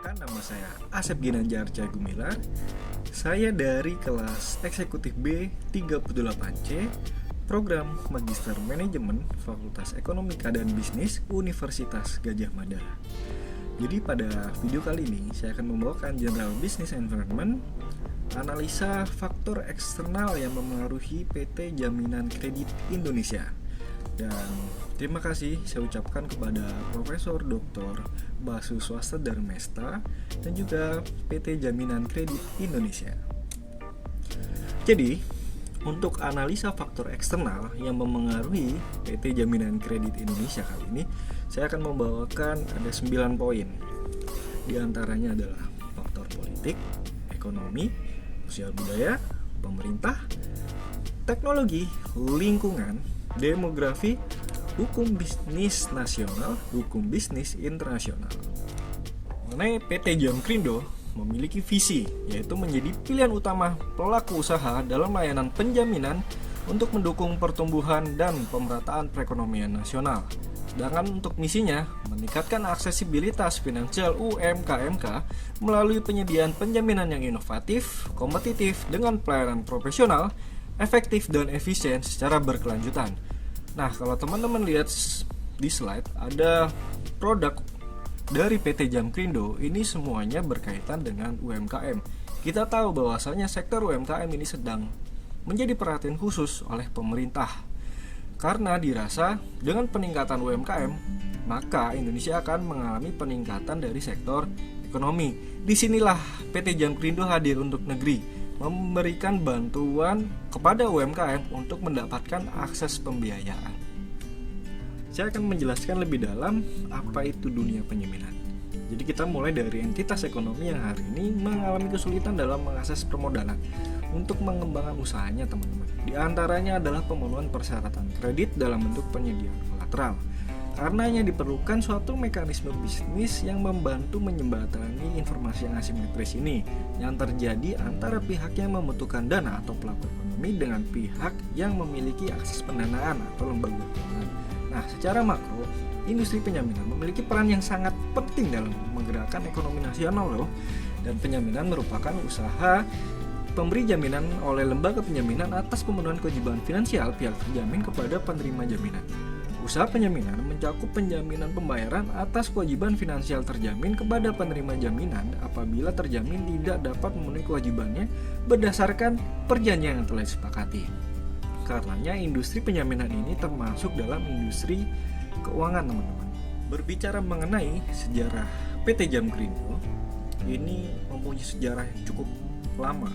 Perkenalkan, nama saya Asep Ginanjar Gumilar. Saya dari kelas Eksekutif B 38C, Program Magister Manajemen Fakultas Ekonomika dan Bisnis Universitas Gadjah Mada. Jadi pada video kali ini saya akan membawakan General Business Environment, analisa faktor eksternal yang memengaruhi PT Jaminan Kredit Indonesia. Dan terima kasih saya ucapkan kepada Profesor Dr. Basu Swasta Darmesta dan juga PT Jaminan Kredit Indonesia. Jadi, untuk analisa faktor eksternal yang memengaruhi PT Jaminan Kredit Indonesia kali ini, saya akan membawakan ada 9 poin. Di antaranya adalah faktor politik, ekonomi, sosial budaya, pemerintah, teknologi, lingkungan, demografi, hukum bisnis nasional, hukum bisnis internasional. Mengenai PT Jamkrindo memiliki visi, yaitu menjadi pilihan utama pelaku usaha dalam layanan penjaminan untuk mendukung pertumbuhan dan pemerataan perekonomian nasional. Sedangkan untuk misinya, meningkatkan aksesibilitas finansial UMKM melalui penyediaan penjaminan yang inovatif, kompetitif dengan pelayanan profesional, efektif dan efisien secara berkelanjutan. Nah, kalau teman-teman lihat di slide, ada produk dari PT Jamkrindo, ini semuanya berkaitan dengan UMKM. Kita tahu bahwasanya sektor UMKM ini sedang menjadi perhatian khusus oleh pemerintah. Karena dirasa dengan peningkatan UMKM, maka Indonesia akan mengalami peningkatan dari sektor ekonomi. Disinilah PT Jamkrindo hadir untuk negeri, memberikan bantuan kepada UMKM untuk mendapatkan akses pembiayaan. Saya akan menjelaskan lebih dalam apa itu dunia penjaminan. Jadi kita mulai dari entitas ekonomi yang hari ini mengalami kesulitan dalam mengakses permodalan untuk mengembangkan usahanya, teman-teman. Di antaranya adalah pemenuhan persyaratan kredit dalam bentuk penyediaan kolateral. Karenanya diperlukan suatu mekanisme bisnis yang membantu menjembatani informasi yang asimetris ini yang terjadi antara pihak yang membutuhkan dana atau pelaku ekonomi dengan pihak yang memiliki akses pendanaan atau lembaga keuangan. Nah, secara makro, industri penjaminan memiliki peran yang sangat penting dalam menggerakkan ekonomi nasional loh. Dan penjaminan merupakan usaha pemberi jaminan oleh lembaga penjaminan atas pemenuhan kewajiban finansial pihak terjamin kepada penerima jaminan. Usaha penjaminan mencakup penjaminan pembayaran atas kewajiban finansial terjamin kepada penerima jaminan apabila terjamin tidak dapat memenuhi kewajibannya berdasarkan perjanjian yang telah disepakati. Karenanya industri penjaminan ini termasuk dalam industri keuangan, teman-teman. Berbicara mengenai sejarah PT Jamkrindo, ini mempunyai sejarah yang cukup lama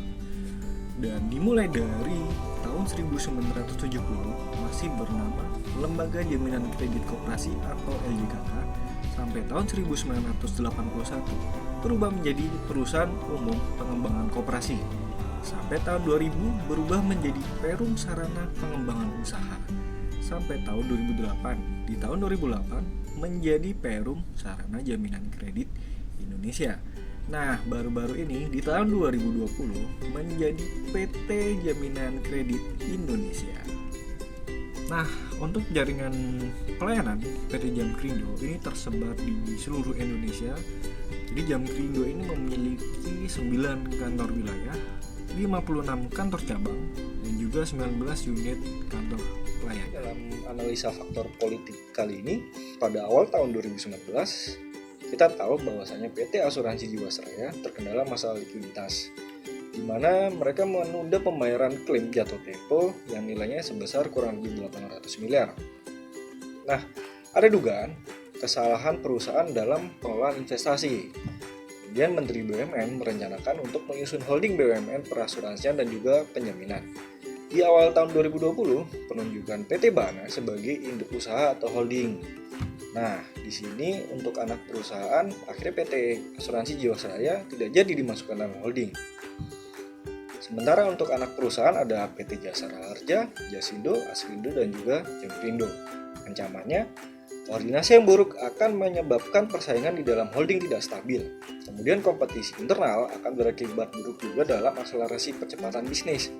dan dimulai dari tahun 1970 masih bernama Lembaga Jaminan Kredit Koperasi atau LJKK sampai tahun 1981 berubah menjadi Perusahaan Umum Pengembangan Koperasi. Sampai tahun 2000 berubah menjadi Perum Sarana Pengembangan Usaha. Sampai tahun 2008, di tahun 2008 menjadi Perum Sarana Jaminan Kredit Indonesia. Nah, baru-baru ini di tahun 2020 menjadi PT Jaminan Kredit Indonesia. Nah, untuk jaringan pelayanan PT Jamkrindo ini tersebar di seluruh Indonesia. Jadi Jamkrindo ini memiliki 9 kantor wilayah, 56 kantor cabang, dan juga 19 unit kantor pelayanan. Dalam analisa faktor politik kali ini, pada awal tahun 2019, kita tahu bahwasanya PT Asuransi Jiwasraya terkendala masalah likuiditas, di mana mereka menunda pembayaran klaim jatuh tempo yang nilainya sebesar kurang lebih 800 miliar. Nah, ada dugaan kesalahan perusahaan dalam pengelolaan investasi. Kemudian Menteri BUMN merencanakan untuk menyusun holding BUMN perasuransian dan juga penjaminan. Di awal tahun 2020, penunjukan PT Bana sebagai induk usaha atau holding. Nah, di sini untuk anak perusahaan, akhirnya PT Asuransi Jiwasraya tidak jadi dimasukkan dalam holding. Sementara untuk anak perusahaan ada PT Jasara Harja, Jasindo, Askrindo, dan juga Jamkrindo. Ancamannya, koordinasi yang buruk akan menyebabkan persaingan di dalam holding tidak stabil. Kemudian kompetisi internal akan berakibat buruk juga dalam akselerasi percepatan bisnis.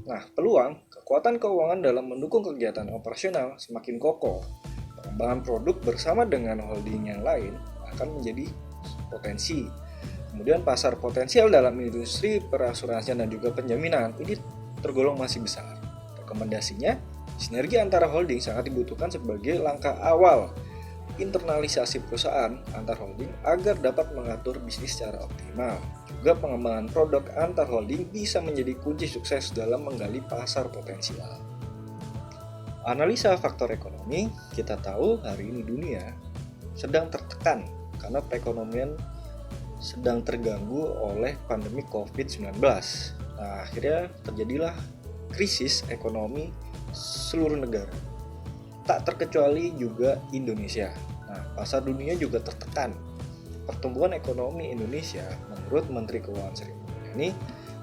Nah, peluang kekuatan keuangan dalam mendukung kegiatan operasional semakin kokoh. Pengembangan produk bersama dengan holding yang lain akan menjadi potensi. Kemudian pasar potensial dalam industri perasuransian dan juga penjaminan ini tergolong masih besar. Rekomendasinya, sinergi antara holding sangat dibutuhkan sebagai langkah awal internalisasi perusahaan antar holding agar dapat mengatur bisnis secara optimal. Juga pengembangan produk antar holding bisa menjadi kunci sukses dalam menggali pasar potensial. Analisa faktor ekonomi, kita tahu hari ini dunia sedang tertekan karena perekonomian sedang terganggu oleh pandemi COVID-19. Nah, akhirnya terjadilah krisis ekonomi seluruh negara. Tak terkecuali juga Indonesia. Nah, pasar dunia juga tertekan. Pertumbuhan ekonomi Indonesia menurut Menteri Keuangan Sri Mulyani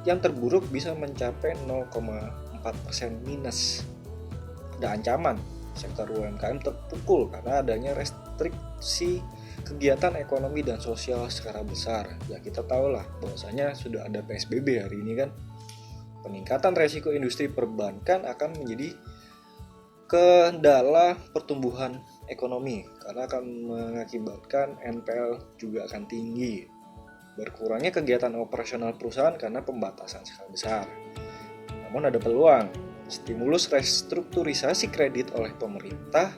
yang terburuk bisa mencapai 0,4% minus. Ada ancaman sektor UMKM terpukul karena adanya restriksi kegiatan ekonomi dan sosial secara besar. Ya kita tahu lah bahwasanya sudah ada PSBB hari ini kan. Peningkatan resiko industri perbankan akan menjadi kendala pertumbuhan ekonomi karena akan mengakibatkan NPL juga akan tinggi. Berkurangnya kegiatan operasional perusahaan karena pembatasan skala besar. Namun ada peluang. Stimulus restrukturisasi kredit oleh pemerintah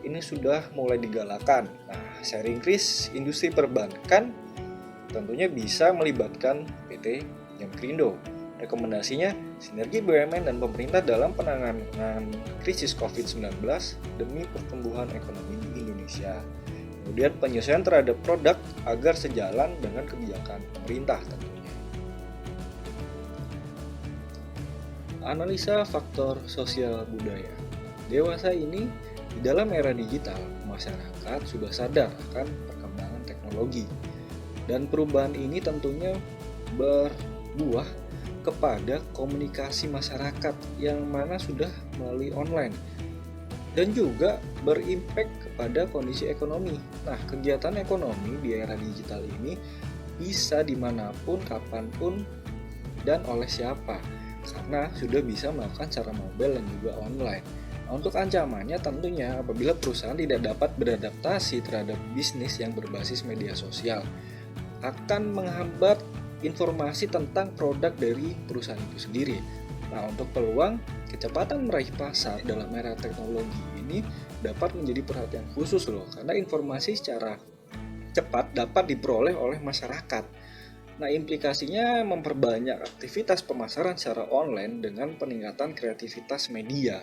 ini sudah mulai digalakan. Nah, sharing risk industri perbankan tentunya bisa melibatkan PT Jamkrindo. Rekomendasinya, sinergi BUMN dan pemerintah dalam penanganan krisis COVID-19 demi pertumbuhan ekonomi di Indonesia. Kemudian penyesuaian terhadap produk agar sejalan dengan kebijakan pemerintah tentunya. Analisa faktor sosial budaya. Dewasa ini, di dalam era digital, masyarakat sudah sadar akan perkembangan teknologi. Dan perubahan ini tentunya berbuah kepada komunikasi masyarakat yang mana sudah melalui online dan juga berimpact kepada kondisi ekonomi. Nah, kegiatan ekonomi di era digital ini bisa dimanapun, kapanpun, dan oleh siapa karena sudah bisa melakukan secara mobile dan juga online. Nah, untuk ancamannya tentunya apabila perusahaan tidak dapat beradaptasi terhadap bisnis yang berbasis media sosial akan menghambat informasi tentang produk dari perusahaan itu sendiri. Nah, untuk peluang kecepatan meraih pasar dalam era teknologi ini dapat menjadi perhatian khusus loh, karena informasi secara cepat dapat diperoleh oleh masyarakat. Nah, implikasinya memperbanyak aktivitas pemasaran secara online dengan peningkatan kreativitas media.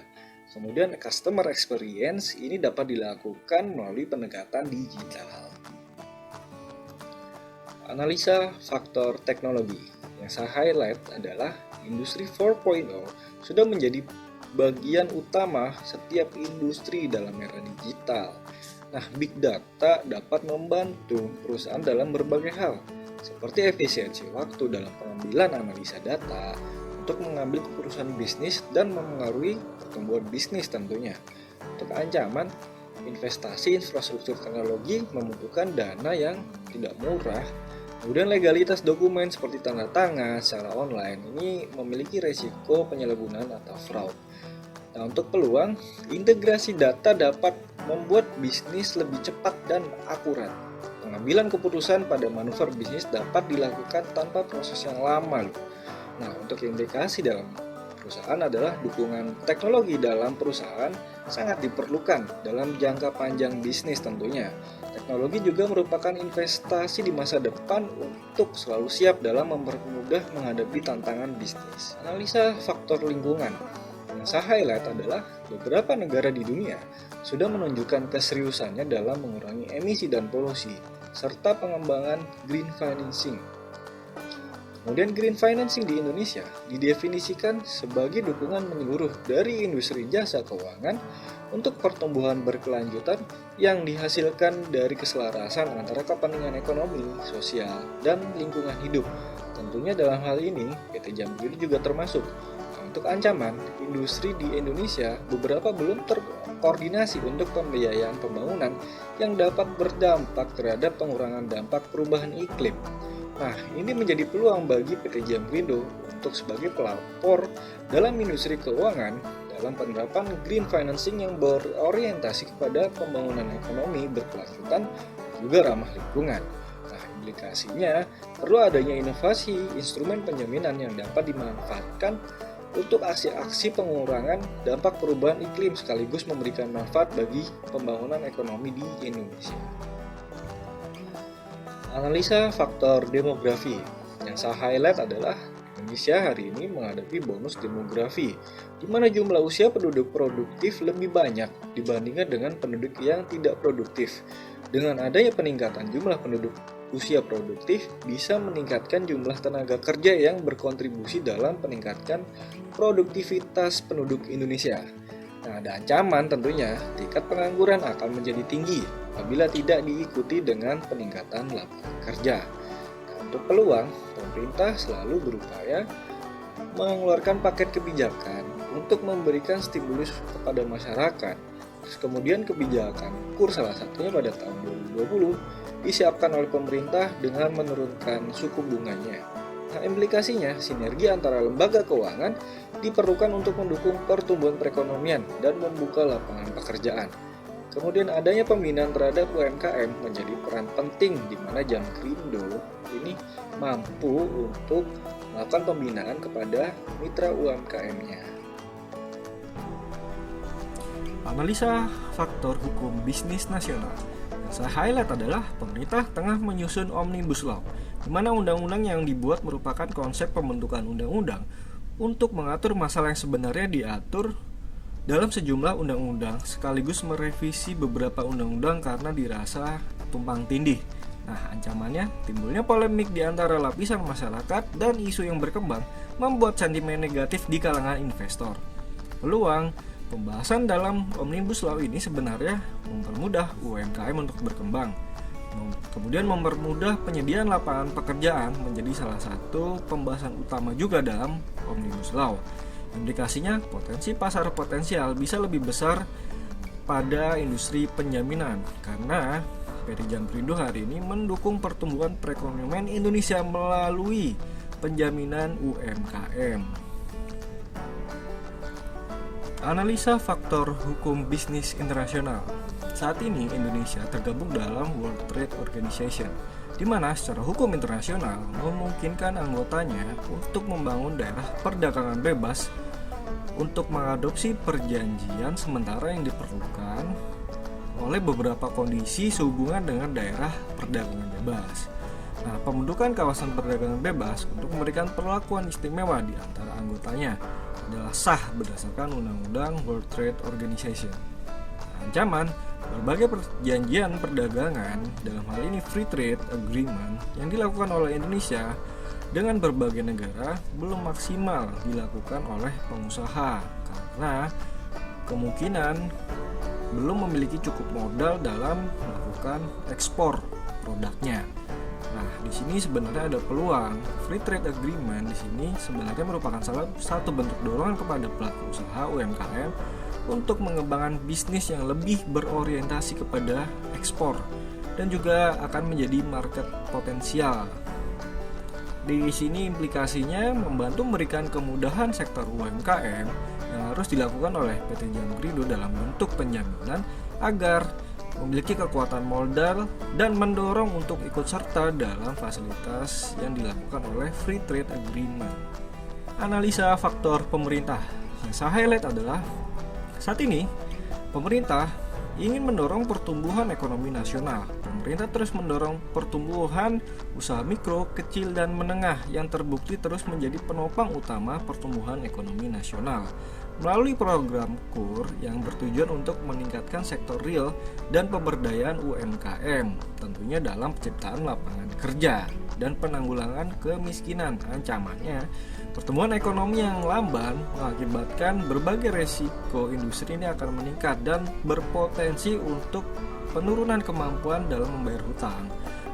Kemudian customer experience ini dapat dilakukan melalui pendekatan digital. Analisa faktor teknologi yang saya highlight adalah industri 4.0 sudah menjadi bagian utama setiap industri dalam era digital. Nah, big data dapat membantu perusahaan dalam berbagai hal, seperti efisiensi waktu dalam pengambilan analisa data untuk mengambil keputusan bisnis dan memengaruhi pertumbuhan bisnis tentunya. Untuk ancaman, investasi infrastruktur teknologi membutuhkan dana yang tidak murah. Kemudian legalitas dokumen seperti tanda tangan secara online ini memiliki resiko penyalahgunaan atau fraud. Nah, untuk peluang, integrasi data dapat membuat bisnis lebih cepat dan akurat. Pengambilan keputusan pada manuver bisnis dapat dilakukan tanpa proses yang lama. Nah, untuk indikasi dalam perusahaan adalah dukungan teknologi dalam perusahaan sangat diperlukan dalam jangka panjang bisnis tentunya. Teknologi juga merupakan investasi di masa depan untuk selalu siap dalam mempermudah menghadapi tantangan bisnis. Analisa faktor lingkungan. Yang saya highlight adalah beberapa negara di dunia sudah menunjukkan keseriusannya dalam mengurangi emisi dan polusi, serta pengembangan green financing. Kemudian green financing di Indonesia didefinisikan sebagai dukungan menyeluruh dari industri jasa keuangan untuk pertumbuhan berkelanjutan yang dihasilkan dari keselarasan antara kepentingan ekonomi, sosial, dan lingkungan hidup. Tentunya dalam hal ini PT Jamkrindo juga termasuk. Untuk ancaman, industri di Indonesia beberapa belum terkoordinasi untuk pembiayaan pembangunan yang dapat berdampak terhadap pengurangan dampak perubahan iklim. Nah, ini menjadi peluang bagi PT Jamkrindo untuk sebagai pelapor dalam industri keuangan dalam penerapan green financing yang berorientasi kepada pembangunan ekonomi berkelanjutan juga ramah lingkungan. Nah, Implikasinya, perlu adanya inovasi instrumen penjaminan yang dapat dimanfaatkan untuk aksi-aksi pengurangan dampak perubahan iklim sekaligus memberikan manfaat bagi pembangunan ekonomi di Indonesia. Analisa faktor demografi. Yang saya highlight adalah Indonesia hari ini menghadapi bonus demografi, di mana jumlah usia penduduk produktif lebih banyak dibandingkan dengan penduduk yang tidak produktif. Dengan adanya peningkatan jumlah penduduk usia produktif, bisa meningkatkan jumlah tenaga kerja yang berkontribusi dalam meningkatkan produktivitas penduduk Indonesia. Nah, ada ancaman tentunya tingkat pengangguran akan menjadi tinggi apabila tidak diikuti dengan peningkatan lapangan kerja. Untuk peluang, pemerintah selalu berupaya mengeluarkan paket kebijakan untuk memberikan stimulus kepada masyarakat. Kemudian kebijakan KUR salah satunya pada tahun 2020 disiapkan oleh pemerintah dengan menurunkan suku bunganya. Nah, implikasinya sinergi antara lembaga keuangan diperlukan untuk mendukung pertumbuhan perekonomian dan membuka lapangan pekerjaan. Kemudian adanya pembinaan terhadap UMKM menjadi peran penting di mana Jamkrindo ini mampu untuk melakukan pembinaan kepada mitra UMKM-nya. Analisa faktor hukum bisnis nasional. Yang saya highlight adalah pemerintah tengah menyusun Omnibus Law, di mana undang-undang yang dibuat merupakan konsep pembentukan undang-undang untuk mengatur masalah yang sebenarnya diatur dalam sejumlah undang-undang, sekaligus merevisi beberapa undang-undang karena dirasa tumpang tindih. Nah, ancamannya timbulnya polemik di antara lapisan masyarakat dan isu yang berkembang membuat sentimen negatif di kalangan investor. Peluang pembahasan dalam Omnibus Law ini sebenarnya mempermudah UMKM untuk berkembang. Kemudian mempermudah penyediaan lapangan pekerjaan menjadi salah satu pembahasan utama juga dalam Omnibus Law. Implikasinya, potensi pasar potensial bisa lebih besar pada industri penjaminan karena PT Jamkrindo hari ini mendukung pertumbuhan perekonomian Indonesia melalui penjaminan UMKM. Analisa faktor hukum bisnis internasional. Saat ini Indonesia tergabung dalam World Trade Organization, di mana secara hukum internasional memungkinkan anggotanya untuk membangun daerah perdagangan bebas untuk mengadopsi perjanjian sementara yang diperlukan oleh beberapa kondisi sehubungan dengan daerah perdagangan bebas. Nah, pembentukan kawasan perdagangan bebas untuk memberikan perlakuan istimewa di antara anggotanya adalah sah berdasarkan Undang-Undang World Trade Organization. Ancaman, berbagai perjanjian perdagangan, dalam hal ini Free Trade Agreement, yang dilakukan oleh Indonesia dengan berbagai negara belum maksimal dilakukan oleh pengusaha karena kemungkinan belum memiliki cukup modal dalam melakukan ekspor produknya. Nah, di sini sebenarnya ada peluang. Free Trade Agreement di sini sebenarnya merupakan salah satu bentuk dorongan kepada pelaku usaha UMKM untuk mengembangkan bisnis yang lebih berorientasi kepada ekspor dan juga akan menjadi market potensial. Di sini implikasinya membantu memberikan kemudahan sektor UMKM yang harus dilakukan oleh PT Jamkrindo dalam bentuk penjaminan agar memiliki kekuatan modal dan mendorong untuk ikut serta dalam fasilitas yang dilakukan oleh Free Trade Agreement. Analisa faktor pemerintah. Yang saya highlight adalah saat ini pemerintah ingin mendorong pertumbuhan ekonomi nasional. Pemerintah terus mendorong pertumbuhan usaha mikro, kecil, dan menengah yang terbukti terus menjadi penopang utama pertumbuhan ekonomi nasional melalui program KUR yang bertujuan untuk meningkatkan sektor real dan pemberdayaan UMKM, tentunya dalam penciptaan lapangan kerja dan penanggulangan kemiskinan. Ancamannya, pertumbuhan ekonomi yang lamban mengakibatkan berbagai resiko industri ini akan meningkat dan berpotensi untuk penurunan kemampuan dalam membayar hutang,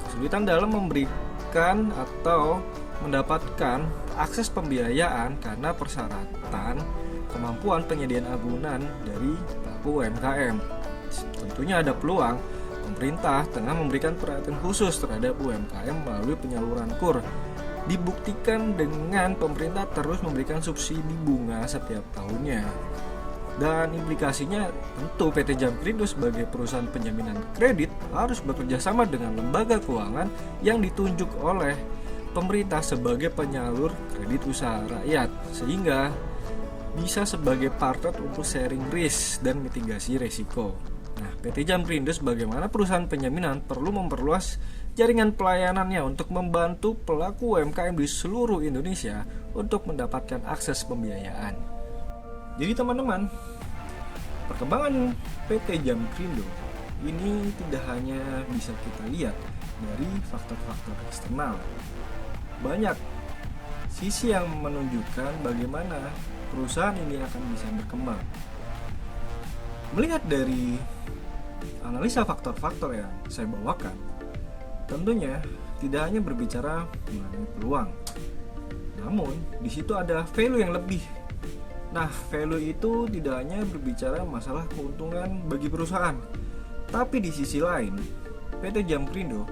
kesulitan dalam memberikan atau mendapatkan akses pembiayaan karena persyaratan kemampuan penyediaan agunan dari pelaku UMKM. Tentunya ada peluang. Pemerintah tengah memberikan perhatian khusus terhadap UMKM melalui penyaluran KUR. Dibuktikan dengan pemerintah terus memberikan subsidi bunga setiap tahunnya. Dan implikasinya tentu PT Jamkrindo sebagai perusahaan penjaminan kredit harus bekerja sama dengan lembaga keuangan yang ditunjuk oleh pemerintah sebagai penyalur kredit usaha rakyat, sehingga bisa sebagai partner untuk sharing risk dan mitigasi resiko. Nah, PT Jamkrindo sebagaimana perusahaan penjaminan perlu memperluas jaringan pelayanannya untuk membantu pelaku UMKM di seluruh Indonesia untuk mendapatkan akses pembiayaan. Jadi teman-teman, perkembangan PT Jamkrindo ini tidak hanya bisa kita lihat dari faktor-faktor eksternal. Banyak sisi yang menunjukkan bagaimana perusahaan ini akan bisa berkembang. Melihat dari analisa faktor-faktor yang saya bawakan, tentunya tidak hanya berbicara mengenai peluang, namun di situ ada value yang lebih. Nah, value itu tidak hanya berbicara masalah keuntungan bagi perusahaan, tapi di sisi lain, PT Jamkrindo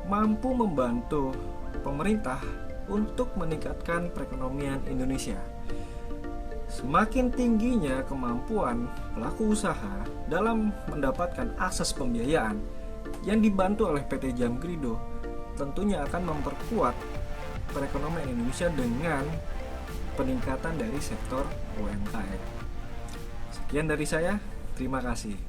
mampu membantu pemerintah untuk meningkatkan perekonomian Indonesia. Semakin tingginya kemampuan pelaku usaha dalam mendapatkan akses pembiayaan yang dibantu oleh PT Jamkrindo, tentunya akan memperkuat perekonomian Indonesia dengan peningkatan dari sektor UMKM. Sekian dari saya, terima kasih.